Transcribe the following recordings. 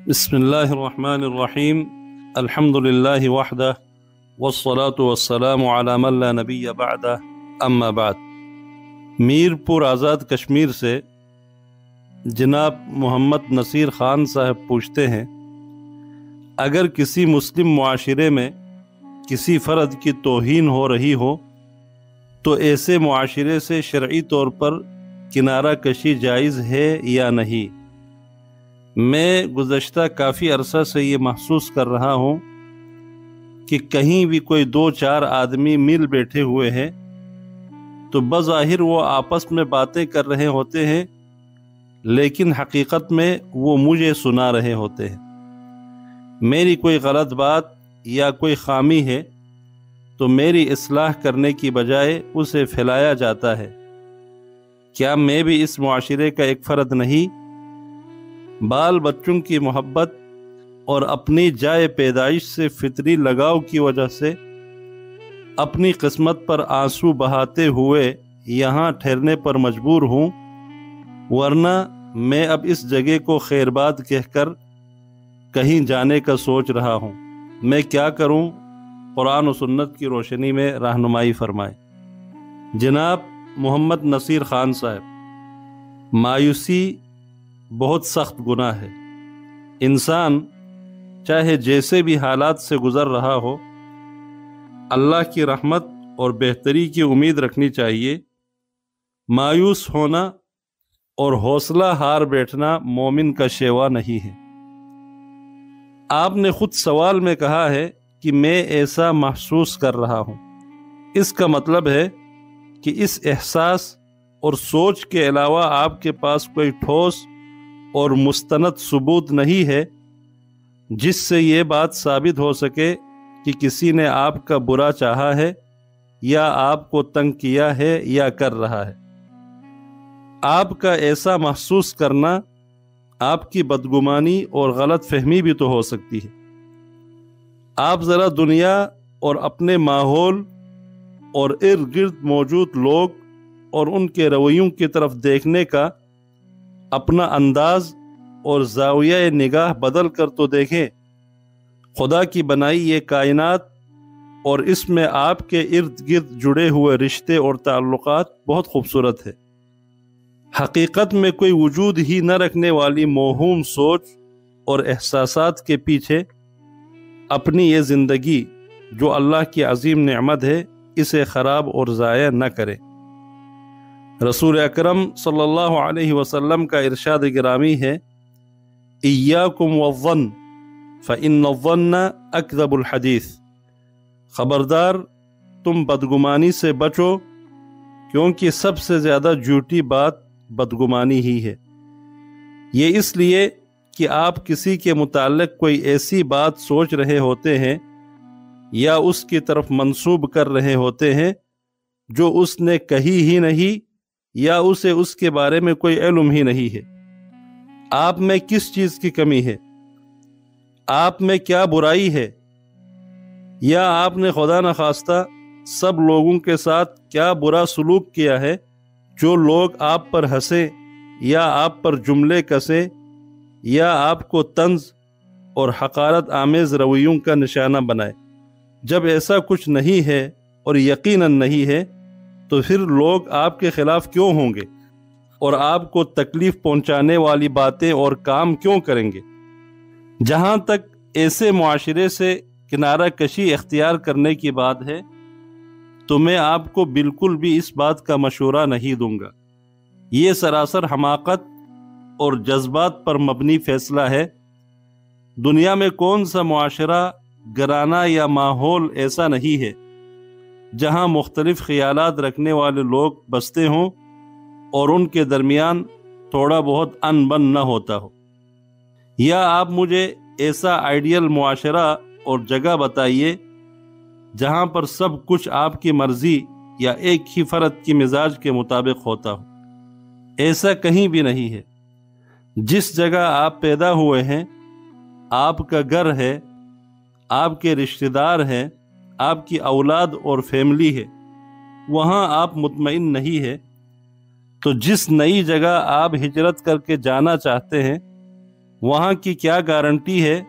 بسم اللہ الرحمن الرحیم الحمد للہ وحدہ والصلاة والسلام علی من لا نبی بعدہ اما بعد۔ میر پور آزاد کشمیر سے جناب محمد نصیر خان صاحب پوچھتے ہیں، اگر کسی مسلم معاشرے میں کسی فرد کی توہین ہو رہی ہو تو ایسے معاشرے سے شرعی طور پر کنارہ کشی جائز ہے یا نہیں؟ میں گزشتہ کافی عرصہ سے یہ محسوس کر رہا ہوں کہ کہیں بھی کوئی دو چار آدمی مل بیٹھے ہوئے ہیں تو بظاہر وہ آپس میں باتیں کر رہے ہوتے ہیں، لیکن حقیقت میں وہ مجھے سنا رہے ہوتے ہیں۔ میری کوئی غلط بات یا کوئی خامی ہے تو میری اصلاح کرنے کی بجائے اسے پھیلایا جاتا ہے۔ کیا میں بھی اس معاشرے کا ایک فرد نہیں؟ بال بچوں کی محبت اور اپنی جائے پیدائش سے فطری لگاؤ کی وجہ سے اپنی قسمت پر آنسو بہاتے ہوئے یہاں ٹھہرنے پر مجبور ہوں، ورنہ میں اب اس جگہ کو خیرباد کہہ کر کہیں جانے کا سوچ رہا ہوں۔ میں کیا کروں؟ قرآن و سنت کی روشنی میں رہنمائی فرمائے۔ جناب محمد نصیر خان صاحب، مایوسی بہت سخت گناہ ہے۔ انسان چاہے جیسے بھی حالات سے گزر رہا ہو، اللہ کی رحمت اور بہتری کی امید رکھنی چاہیے۔ مایوس ہونا اور حوصلہ ہار بیٹھنا مومن کا شیوا نہیں ہے۔ آپ نے خود سوال میں کہا ہے کہ میں ایسا محسوس کر رہا ہوں۔ اس کا مطلب ہے کہ اس احساس اور سوچ کے علاوہ آپ کے پاس کوئی ٹھوس اور مستند ثبوت نہیں ہے جس سے یہ بات ثابت ہو سکے کہ کسی نے آپ کا برا چاہا ہے یا آپ کو تنگ کیا ہے یا کر رہا ہے۔ آپ کا ایسا محسوس کرنا آپ کی بدگمانی اور غلط فہمی بھی تو ہو سکتی ہے۔ آپ ذرا دنیا اور اپنے ماحول اور ارد گرد موجود لوگ اور ان کے رویوں کی طرف دیکھنے کا اپنا انداز اور زاویہ نگاہ بدل کر تو دیکھیں۔ خدا کی بنائی یہ کائنات اور اس میں آپ کے ارد گرد جڑے ہوئے رشتے اور تعلقات بہت خوبصورت ہے۔ حقیقت میں کوئی وجود ہی نہ رکھنے والی موہوم سوچ اور احساسات کے پیچھے اپنی یہ زندگی جو اللہ کی عظیم نعمت ہے، اسے خراب اور ضائع نہ کرے۔ رسول اکرم صلی اللہ علیہ وسلم کا ارشاد گرامی ہے، ایاکم والظن فإن الظن اکذب الحدیث۔ خبردار، تم بدگمانی سے بچو، کیونکہ سب سے زیادہ جھوٹی بات بدگمانی ہی ہے۔ یہ اس لیے کہ آپ کسی کے متعلق کوئی ایسی بات سوچ رہے ہوتے ہیں یا اس کی طرف منسوب کر رہے ہوتے ہیں جو اس نے کہی ہی نہیں یا اسے اس کے بارے میں کوئی علم ہی نہیں ہے۔ آپ میں کس چیز کی کمی ہے؟ آپ میں کیا برائی ہے؟ یا آپ نے خدا نخواستہ سب لوگوں کے ساتھ کیا برا سلوک کیا ہے جو لوگ آپ پر ہنسیں یا آپ پر جملے کسیں یا آپ کو طنز اور حقارت آمیز رویوں کا نشانہ بنائے؟ جب ایسا کچھ نہیں ہے اور یقیناً نہیں ہے تو پھر لوگ آپ کے خلاف کیوں ہوں گے اور آپ کو تکلیف پہنچانے والی باتیں اور کام کیوں کریں گے؟ جہاں تک ایسے معاشرے سے کنارہ کشی اختیار کرنے کی بات ہے تو میں آپ کو بالکل بھی اس بات کا مشورہ نہیں دوں گا۔ یہ سراسر حماقت اور جذبات پر مبنی فیصلہ ہے۔ دنیا میں کون سا معاشرہ، گھرانہ یا ماحول ایسا نہیں ہے جہاں مختلف خیالات رکھنے والے لوگ بستے ہوں اور ان کے درمیان تھوڑا بہت ان بن نہ ہوتا ہو؟ یا آپ مجھے ایسا آئیڈیل معاشرہ اور جگہ بتائیے جہاں پر سب کچھ آپ کی مرضی یا ایک ہی فرد کی مزاج کے مطابق ہوتا ہو۔ ایسا کہیں بھی نہیں ہے۔ جس جگہ آپ پیدا ہوئے ہیں، آپ کا گھر ہے، آپ کے رشتہ دار ہیں، آپ کی اولاد اور فیملی ہے، وہاں آپ مطمئن نہیں ہے تو جس نئی جگہ آپ ہجرت کر کے جانا چاہتے ہیں وہاں کی کیا گارنٹی ہے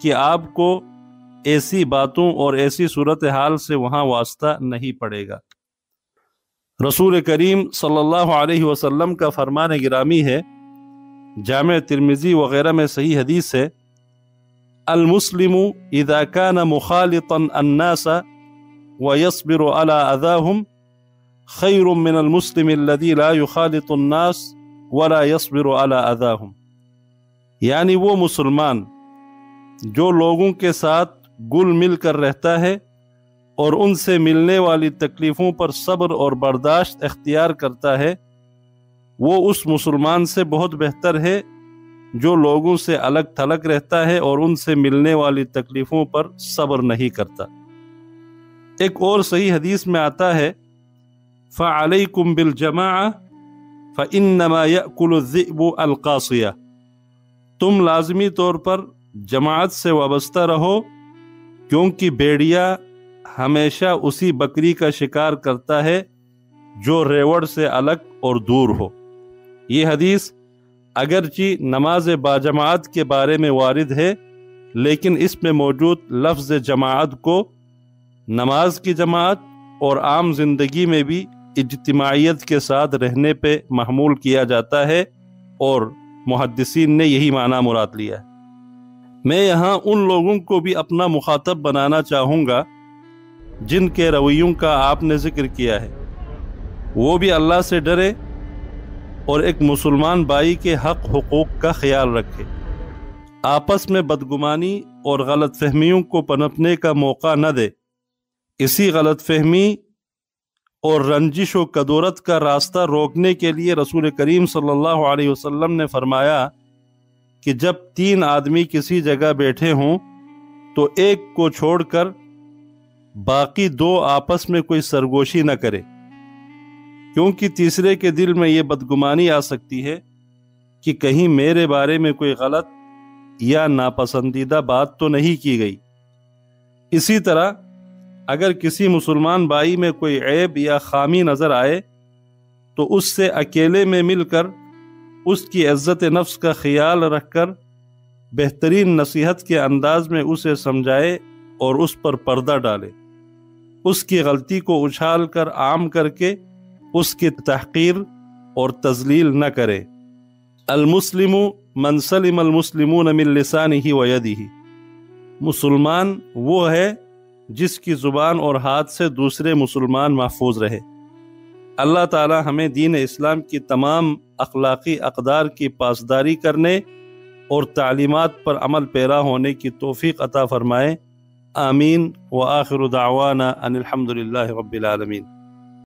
کہ آپ کو ایسی باتوں اور ایسی صورتحال سے وہاں واسطہ نہیں پڑے گا۔ رسول کریم صلی اللہ علیہ وسلم کا فرمان گرامی ہے، جامع ترمذی وغیرہ میں صحیح حدیث ہے، المسلم اذا كان مخالطا الناس ويصبر على اذاهم خير من المسلم الذي لا يخالط الناس ولا يصبر على اذاهم، یعنی وہ مسلمان جو لوگوں کے ساتھ گل مل کر رہتا ہے اور ان سے ملنے والی تکلیفوں پر صبر اور برداشت اختیار کرتا ہے، وہ اس مسلمان سے بہت بہتر ہے جو لوگوں سے الگ تھلگ رہتا ہے اور ان سے ملنے والی تکلیفوں پر صبر نہیں کرتا۔ ایک اور صحیح حدیث میں آتا ہے، فَعَلَيْكُمْ بِالْجَمَاعَةِ فَإِنَّمَا يَأْكُلُ الذِّئْبُ الْقَاصِيَةَ، تم لازمی طور پر جماعت سے وابستہ رہو، کیونکہ بھیڑیا ہمیشہ اسی بکری کا شکار کرتا ہے جو ریوڑ سے الگ اور دور ہو۔ یہ حدیث اگرچہ نماز باجماعت کے بارے میں وارد ہے، لیکن اس میں موجود لفظ جماعت کو نماز کی جماعت اور عام زندگی میں بھی اجتماعیت کے ساتھ رہنے پہ محمول کیا جاتا ہے، اور محدثین نے یہی معنی مراد لیا ہے۔ میں یہاں ان لوگوں کو بھی اپنا مخاطب بنانا چاہوں گا جن کے رویوں کا آپ نے ذکر کیا ہے، وہ بھی اللہ سے ڈرے اور ایک مسلمان بھائی کے حق حقوق کا خیال رکھے، آپس میں بدگمانی اور غلط فہمیوں کو پنپنے کا موقع نہ دے۔ اسی غلط فہمی اور رنجش و کدورت کا راستہ روکنے کے لیے رسول کریم صلی اللہ علیہ وسلم نے فرمایا کہ جب 3 آدمی کسی جگہ بیٹھے ہوں تو ایک کو چھوڑ کر باقی 2 آپس میں کوئی سرگوشی نہ کرے، کیونکہ تیسرے کے دل میں یہ بدگمانی آ سکتی ہے کہ کہیں میرے بارے میں کوئی غلط یا ناپسندیدہ بات تو نہیں کی گئی۔ اسی طرح اگر کسی مسلمان بھائی میں کوئی عیب یا خامی نظر آئے تو اس سے اکیلے میں مل کر اس کی عزت نفس کا خیال رکھ کر بہترین نصیحت کے انداز میں اسے سمجھائے اور اس پر پردہ ڈالے، اس کی غلطی کو اچھال کر عام کر کے اس کی تحقیر اور تذلیل نہ کرے۔ المسلم من سلم المسلمون من لسانہ ویدہ، مسلمان وہ ہے جس کی زبان اور ہاتھ سے دوسرے مسلمان محفوظ رہے۔ اللہ تعالی ہمیں دین اسلام کی تمام اخلاقی اقدار کی پاسداری کرنے اور تعلیمات پر عمل پیرا ہونے کی توفیق عطا فرمائے۔ آمین۔ وآخر دعوانا ان الحمد للہ رب العالمین۔